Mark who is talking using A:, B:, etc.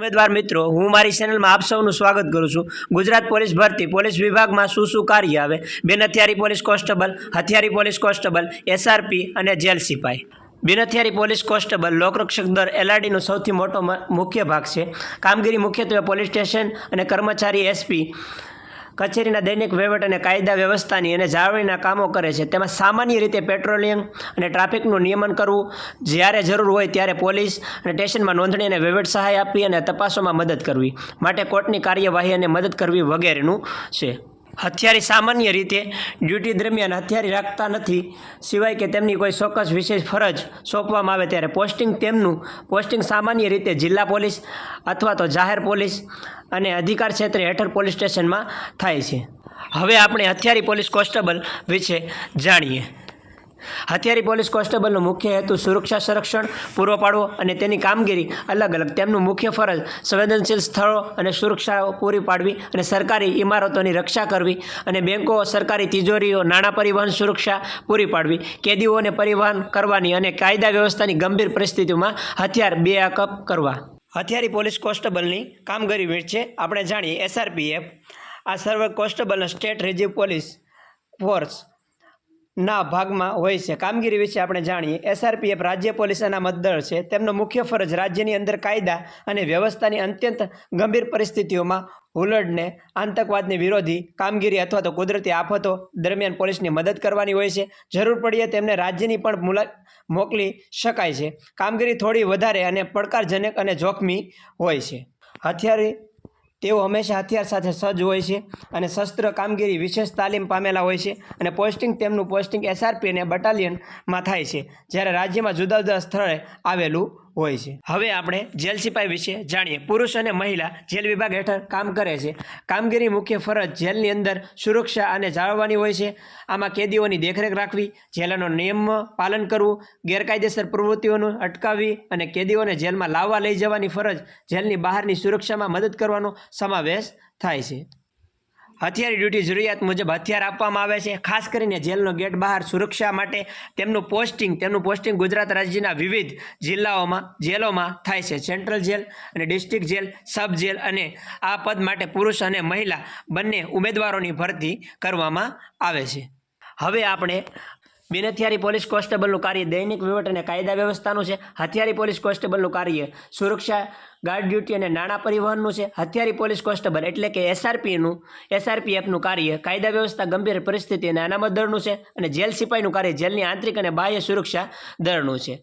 A: ઉમેદવાર મિત્રો, હું મારી ચેનલમાં આપ સૌનું સ્વાગત કરું છું। ગુજરાત પોલીસ ભરતી પોલીસ વિભાગમાં શું કાર્ય આવે, બિન હથિયારી પોલીસ કોન્સ્ટેબલ, હથિયારી પોલીસ કોન્સ્ટેબલ, એસઆરપી અને જેલ સિપાઈ। બિન હથિયારી પોલીસ કોન્સ્ટેબલ લોકરક્ષક દળ એલઆરડીનો સૌથી મોટો મુખ્ય ભાગ છે। કામગીરી મુખ્યત્વે પોલીસ સ્ટેશન અને કર્મચારી એસપી કચેરીના દૈનિક વહીવટ અને કાયદા વ્યવસ્થાની અને જાળવણીના કામો કરે છે। તેમાં સામાન્ય રીતે પેટ્રોલિંગ અને ટ્રાફિકનું નિયમન કરવું, જ્યારે જરૂર હોય ત્યારે પોલીસ અને સ્ટેશનમાં નોંધણી અને વહીવટ સહાય આપવી અને તપાસોમાં મદદ કરવી માટે કોર્ટની કાર્યવાહી અને મદદ કરવી વગેરેનું છે। હથિયારી સામાન્ય રીતે ડ્યુટી દરમિયાન હથિયારી રાખતા નથી, સિવાય કે તેમની કોઈ ચોક્કસ વિશેષ ફરજ સોંપવામાં આવે ત્યારે તેમનું પોસ્ટિંગ સામાન્ય રીતે જિલ્લા પોલીસ અથવા તો જાહેર પોલીસ અને અધિકાર ક્ષેત્ર હેઠળ પોલીસ સ્ટેશનમાં થાય છે। હવે આપણે હથિયારી પોલીસ કોન્સ્ટેબલ વિશે જાણીએ। હથિયારી પોલીસ કોન્સ્ટેબલનો મુખ્ય હેતુ સુરક્ષા સંરક્ષણ પૂરો પાડવો અને તેની કામગીરી અલગ અલગ। તેમનું મુખ્ય ફરજ સંવેદનશીલ સ્થળો અને સુરક્ષા પૂરી પાડવી અને સરકારી ઇમારતોની રક્ષા કરવી અને બેંકો, સરકારી તિજોરીઓ, નાણાં પરિવહન સુરક્ષા પૂરી પાડવી, કેદીઓને પરિવહન કરવાની અને કાયદા વ્યવસ્થાની ગંભીર પરિસ્થિતિઓમાં હથિયાર બેકઅપ કરવા। હથિયારી પોલીસ કોન્સ્ટેબલની કામગીરી વિશે આપણે જાણીએ। એસઆરપીએફ આ સર્વ કોન્સ્ટેબલના સ્ટેટ રિઝર્વ પોલીસ ફોર્સ ના ભાગમાં હોય છે। કામગીરી વિશે આપણે જાણીએ। એસઆરપીએફ રાજ્ય પોલીસ અનામત દળ છે। તેમનો મુખ્ય ફરજ રાજ્યની અંદર કાયદા અને વ્યવસ્થાની અત્યંત ગંભીર પરિસ્થિતિઓમાં હુલ્લડને, આતંકવાદની વિરોધી કામગીરી અથવા તો કુદરતી આફતો દરમિયાન પોલીસની મદદ કરવાની હોય છે। જરૂર પડીએ તેમને રાજ્યની પણ મોકલી શકાય છે। કામગીરી થોડી વધારે અને પડકારજનક અને જોખમી હોય છે। તેઓ હંમેશા હથિયાર સાથે સજ્જ હોય છે અને શસ્ત્ર કામગીરી વિશેષ તાલીમ પામેલા હોય છે અને તેમનું પોસ્ટિંગ એસઆરપી અને બટાલિયનમાં થાય છે, જ્યારે રાજ્યમાં જુદા જુદા સ્થળે આવેલું હોય છે। હવે આપણે જેલ સિપાઈ વિશે જાણીએ। પુરુષ અને મહિલા જેલ વિભાગ હેઠળ કામ કરે છે। કામગીરી મુખ્ય ફરજ જેલની અંદર સુરક્ષા અને જાળવવાની હોય છે। આમાં કેદીઓની દેખરેખ રાખવી, જેલનો નિયમ પાલન કરવું, ગેરકાયદેસર પ્રવૃત્તિઓનું અટકાવવી અને કેદીઓને જેલમાં લાવવા લઈ જવાની ફરજ જેલની બહારની સુરક્ષામાં મદદ કરવાનો સમાવેશ થાય છે। હથિયારી ડ્યુટી જરૂરિયાત મુજબ હથિયાર આપવામાં આવે છે। ખાસ કરીને જેલનો ગેટ બહાર સુરક્ષા માટે તેમનું પોસ્ટિંગ ગુજરાત રાજ્યના વિવિધ જેલોમાં થાય છે। સેન્ટ્રલ જેલ અને ડિસ્ટ્રિક્ટ જેલ, સબ જેલ અને આ પદ માટે પુરુષ અને મહિલા બંને ઉમેદવારોની ભરતી કરવામાં આવે છે। હવે આપણે બિન હથિયારી પોલીસ કોન્સ્ટેબલનું કાર્ય દૈનિક વહીવટ અને કાયદા વ્યવસ્થાનું છે। હથિયારી પોલીસ કોન્સ્ટેબલનું કાર્ય સુરક્ષા, ગાર્ડ ડ્યુટી અને નાણાં પરિવહનનું છે। હથિયારી પોલીસ કોન્સ્ટેબલ એટલે કે એસઆરપીએફનું કાર્ય કાયદા વ્યવસ્થા, ગંભીર પરિસ્થિતિ અને અનામત દળનું છે અને જેલ સિપાઈનું કાર્ય જેલની આંતરિક અને બાહ્ય સુરક્ષા દળનું છે।